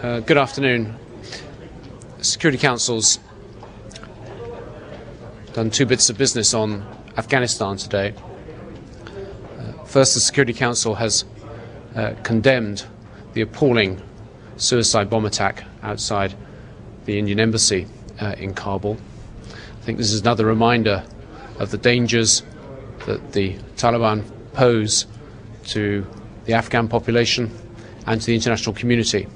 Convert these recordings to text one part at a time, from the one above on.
Good afternoon. The Security Council's done two bits of business on Afghanistan today. First, the Security Council has condemned the appalling suicide bomb attack outside the Indian Embassy in Kabul. I think this is another reminder of the dangers that the Taliban pose to the Afghan population and to the international community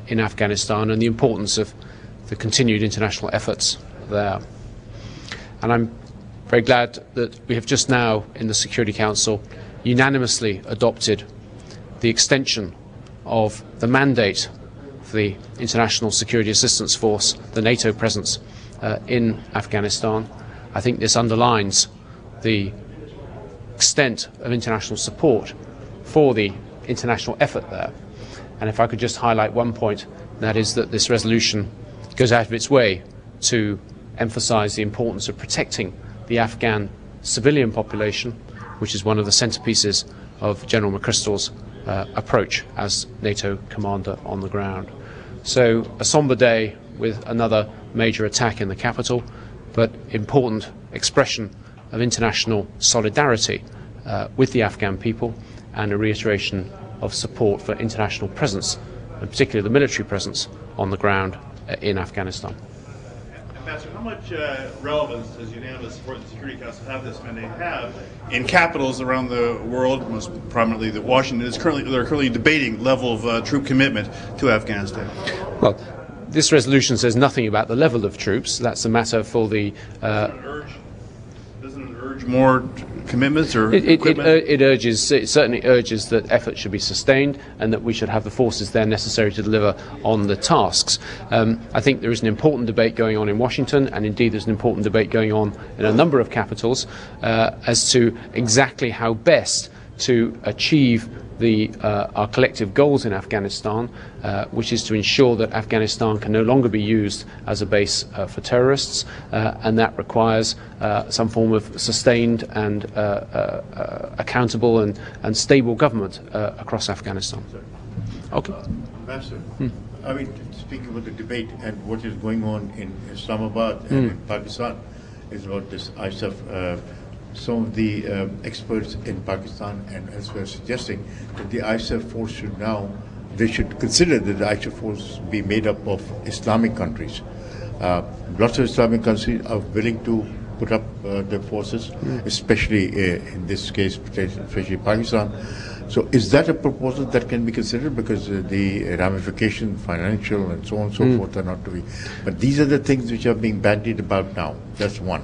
in Afghanistan, and the importance of the continued international efforts there. And I'm very glad that we have just now in the Security Council unanimously adopted the extension of the mandate for the International Security Assistance Force, the NATO presence in Afghanistan. I think this underlines the extent of international support for the international effort there. And if I could just highlight one point, that is that this resolution goes out of its way to emphasize the importance of protecting the Afghan civilian population, which is one of the centerpieces of General McChrystal's approach as NATO commander on the ground. So a somber day with another major attack in the capital, but important expression of international solidarity with the Afghan people, and a reiteration of support for international presence, and particularly the military presence on the ground in Afghanistan. Ambassador, how much relevance does unanimous support of the Security Council have this mandate have in capitals around the world, most prominently the Washington they're currently debating level of troop commitment to Afghanistan? Well, this resolution says nothing about the level of troops. That's a matter for the Doesn't it urge more commitments or equipment? It certainly urges that effort should be sustained and that we should have the forces there necessary to deliver on the tasks. I think there is an important debate going on in Washington, and indeed there's an important debate going on in a number of capitals as to exactly how best to achieve our collective goals in Afghanistan, which is to ensure that Afghanistan can no longer be used as a base for terrorists, and that requires some form of sustained and accountable and stable government across Afghanistan. Okay. Ambassador, I mean, speaking about the debate and what is going on in Islamabad and in Pakistan is about this ISAF. Some of the experts in Pakistan and elsewhere suggesting that the ISAF force they should consider that the ISAF force be made up of Islamic countries. Lots of Islamic countries are willing to put up their forces, especially in this case, especially Pakistan. So is that a proposal that can be considered, because the ramifications, financial and so on and so forth, are not to be. But these are the things which are being bandied about now. That's one.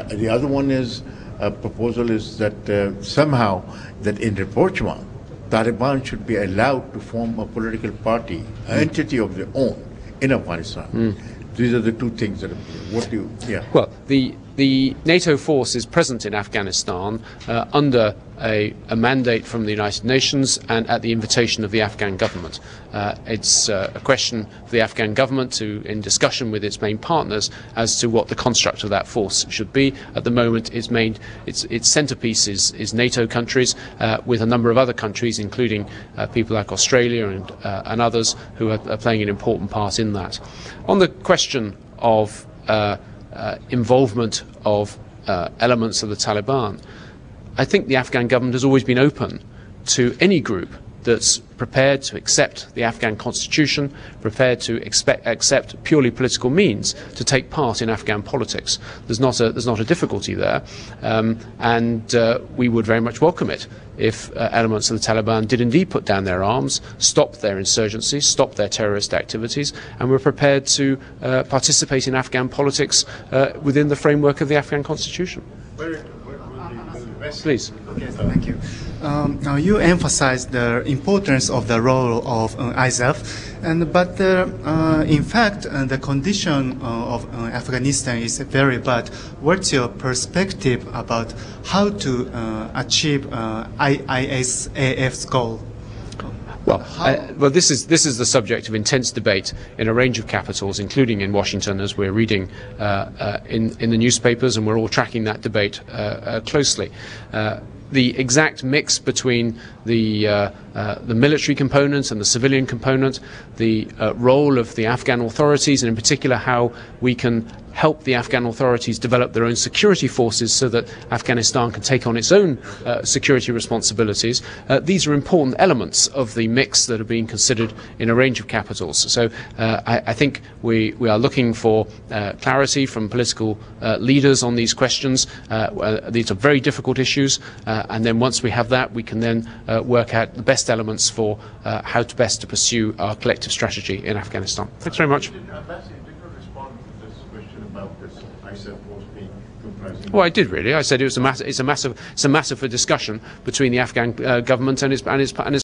The other one is a proposal is that somehow that in rapprochement, Taliban should be allowed to form a political party, an entity of their own in Afghanistan. These are the two things that what do you? Yeah. Well, the NATO force is present in Afghanistan under a mandate from the United Nations and at the invitation of the Afghan government. It's a question for the Afghan government to, in discussion with its main partners, as to what the construct of that force should be. At the moment, its centrepiece is NATO countries, with a number of other countries, including people like Australia and others, who are playing an important part in that. On the question of involvement of elements of the Taliban, I think the Afghan government has always been open to any group that's prepared to accept the Afghan constitution, prepared to accept purely political means to take part in Afghan politics. There's not a difficulty there, and we would very much welcome it if elements of the Taliban did indeed put down their arms, stop their insurgency, stop their terrorist activities, and were prepared to participate in Afghan politics within the framework of the Afghan constitution. Please. Yes, thank you. Now you emphasize the importance of the role of ISAF, but in fact the condition of Afghanistan is very bad. What's your perspective about how to achieve ISAF's goal? Well, this is the subject of intense debate in a range of capitals, including in Washington, as we're reading in the newspapers, and we're all tracking that debate closely. The exact mix between the the military component and the civilian component, the role of the Afghan authorities, and in particular how we can help the Afghan authorities develop their own security forces so that Afghanistan can take on its own security responsibilities. These are important elements of the mix that are being considered in a range of capitals. So I think we are looking for clarity from political leaders on these questions. These are very difficult issues, and then once we have that, we can then work out the best elements for how to best to pursue our collective strategy in Afghanistan. Thanks very much. Well, I did really. I said it was a matter for discussion between the Afghan government and its